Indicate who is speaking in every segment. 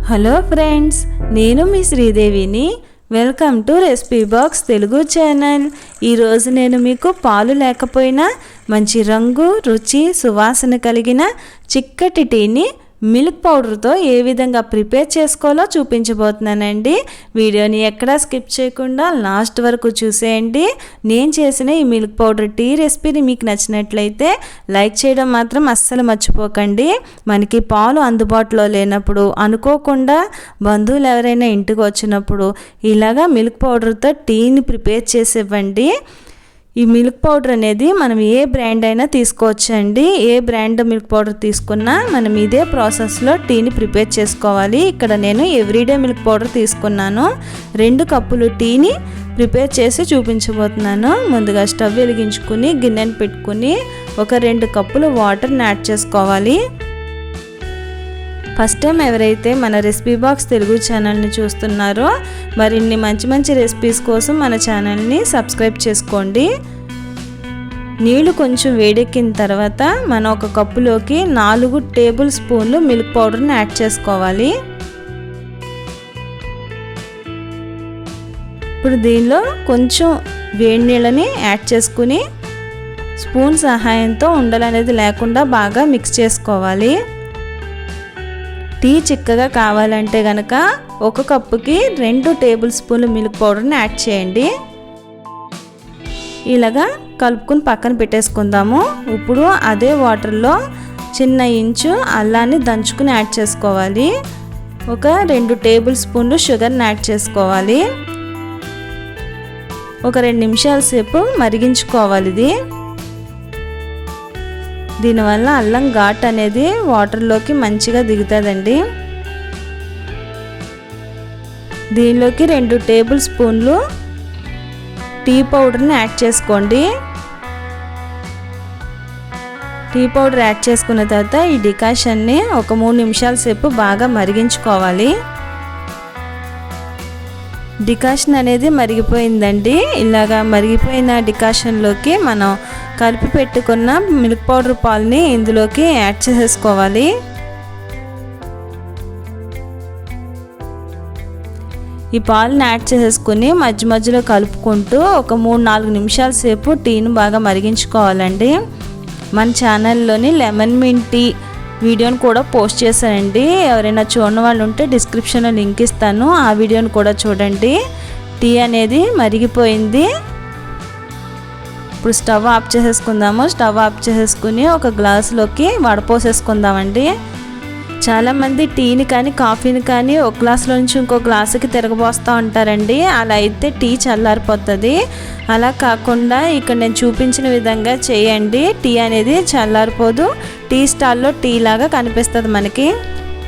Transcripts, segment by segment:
Speaker 1: Hello friends, నేను మీ శ్రీదేవిని. Welcome to recipe box Telugu channel. ఈరోజు నేను మీకు పాలు లేకపోయినా మంచి రంగు, రుచి, సువాసన కలిగిన చిక్కటి టీని మిల్క్ పౌడర్తో ఏ విధంగా ప్రిపేర్ చేసుకోవాలో చూపించబోతున్నానండి. వీడియోని ఎక్కడా స్కిప్ చేయకుండా లాస్ట్ వరకు చూసేయండి. నేను చేసిన ఈ మిల్క్ పౌడర్ టీ రెసిపీని మీకు నచ్చినట్లయితే లైక్ చేయడం మాత్రం అస్సలు మర్చిపోకండి. మనకి పాలు అందుబాటులో లేనప్పుడు, అనుకోకుండా బంధువులు ఎవరైనా ఇంటికి వచ్చినప్పుడు ఇలాగా మిల్క్ పౌడర్తో టీని ప్రిపేర్ చేసి ఇవ్వండి. ఈ మిల్క్ పౌడర్ అనేది మనం ఏ బ్రాండ్ అయినా తీసుకోవచ్చండి. ఏ బ్రాండ్ మిల్క్ పౌడర్ తీసుకున్నా మనం ఇదే ప్రాసెస్లో టీని ప్రిపేర్ చేసుకోవాలి. ఇక్కడ నేను ఎవ్రీడే మిల్క్ పౌడర్ తీసుకున్నాను. 2 కప్పులు టీని ప్రిపేర్ చేసి చూపించబోతున్నాను. ముందుగా స్టవ్ వెలిగించుకుని గిన్నెని పెట్టుకుని ఒక 2 కప్పులు వాటర్ని యాడ్ చేసుకోవాలి. ఫస్ట్ టైం ఎవరైతే మన రెసిపీ బాక్స్ తెలుగు ఛానల్ని చూస్తున్నారో మరిన్ని మంచి రెసిపీస్ కోసం మన ఛానల్ని సబ్స్క్రైబ్ చేసుకోండి. నీళ్లు కొంచెం వేడెక్కిన తర్వాత మనం ఒక కప్పులోకి 4 టేబుల్ స్పూన్లు మిల్క్ పౌడర్ని యాడ్ చేసుకోవాలి. ఇప్పుడు దీనిలో కొంచెం వేడి నీళ్ళని యాడ్ చేసుకుని స్పూన్ సహాయంతో ఉండలు అనేది లేకుండా బాగా మిక్స్ చేసుకోవాలి. టీ చిక్కగా కావాలంటే కనుక ఒక కప్పుకి 2 టేబుల్ స్పూన్లు మిల్క్ పౌడర్ని యాడ్ చేయండి. ఇలాగా కలుపుకుని పక్కన పెట్టేసుకుందాము. ఇప్పుడు అదే వాటర్లో చిన్న ఇంచు అల్లాన్ని దంచుకుని యాడ్ చేసుకోవాలి. ఒక 2 టేబుల్ స్పూన్లు షుగర్ని యాడ్ చేసుకోవాలి. ఒక 2 నిమిషాల సేపు మరిగించుకోవాలి. దీనివల్ల అల్లం ఘాట్ అనేది వాటర్లోకి మంచిగా దిగుతుందండి. దీనిలోకి 2 టేబుల్ స్పూన్లు టీ పౌడర్ని యాడ్ చేసుకోండి. టీ పౌడర్ యాడ్ చేసుకున్న తర్వాత ఈ డికాషన్ని ఒక 3 నిమిషాల సేపు బాగా మరిగించుకోవాలి. డికాషన్ అనేది మరిగిపోయిందండి. ఇలాగా మరిగిపోయిన డికాషన్లోకి మనం కలిపి పెట్టుకున్న మిల్క్ పౌడర్ పాలని ఇందులోకి యాడ్ చేసేసుకోవాలి. ఈ పాలని యాడ్ చేసేసుకుని మధ్యలో కలుపుకుంటూ ఒక 3-4 నిమిషాల సేపు టీని బాగా మరిగించుకోవాలండి. మన ఛానల్లోని లెమన్ మింట్ టీ వీడియోని కూడా పోస్ట్ చేశానండి. ఎవరైనా చూడని వాళ్ళు ఉంటే డిస్క్రిప్షన్లో లింక్ ఇస్తాను, ఆ వీడియోని కూడా చూడండి. టీ అనేది మరిగిపోయింది. ఇప్పుడు స్టవ్ ఆఫ్ చేసేసుకుందాము. స్టవ్ ఆఫ్ చేసేసుకుని ఒక గ్లాసులోకి వడపోసేసుకుందామండి. చాలామంది టీని కానీ కాఫీని కానీ ఒక గ్లాసులో నుంచి ఇంకో గ్లాసుకి తిరగబోస్తూ ఉంటారండి. అలా అయితే టీ చల్లారిపోతుంది. అలా కాకుండా ఇక్కడ నేను చూపించిన విధంగా చేయండి. టీ అనేది చల్లారిపోదు, టీ స్టాల్లో టీ లాగా కనిపిస్తుంది మనకి.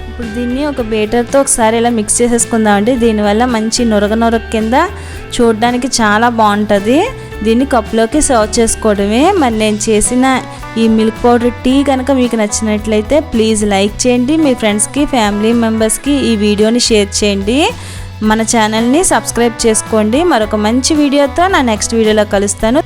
Speaker 1: ఇప్పుడు దీన్ని ఒక బేటర్తో ఒకసారి ఇలా మిక్స్ చేసేసుకుందామండి. దీనివల్ల మంచి నొరగ కింద చూడడానికి చాలా బాగుంటుంది. దీన్ని కప్లోకి సర్వ్ చేసుకోవడమే. మరి నేను చేసిన ఈ మిల్క్ పౌడర్ టీ కనుక మీకు నచ్చినట్లయితే ప్లీజ్ లైక్ చేయండి. మీ ఫ్రెండ్స్కి, ఫ్యామిలీ మెంబర్స్కి ఈ వీడియోని షేర్ చేయండి. మన ఛానల్ని సబ్స్క్రైబ్ చేసుకోండి. మరొక మంచి వీడియోతో నా నెక్స్ట్ వీడియోలో కలుస్తాను.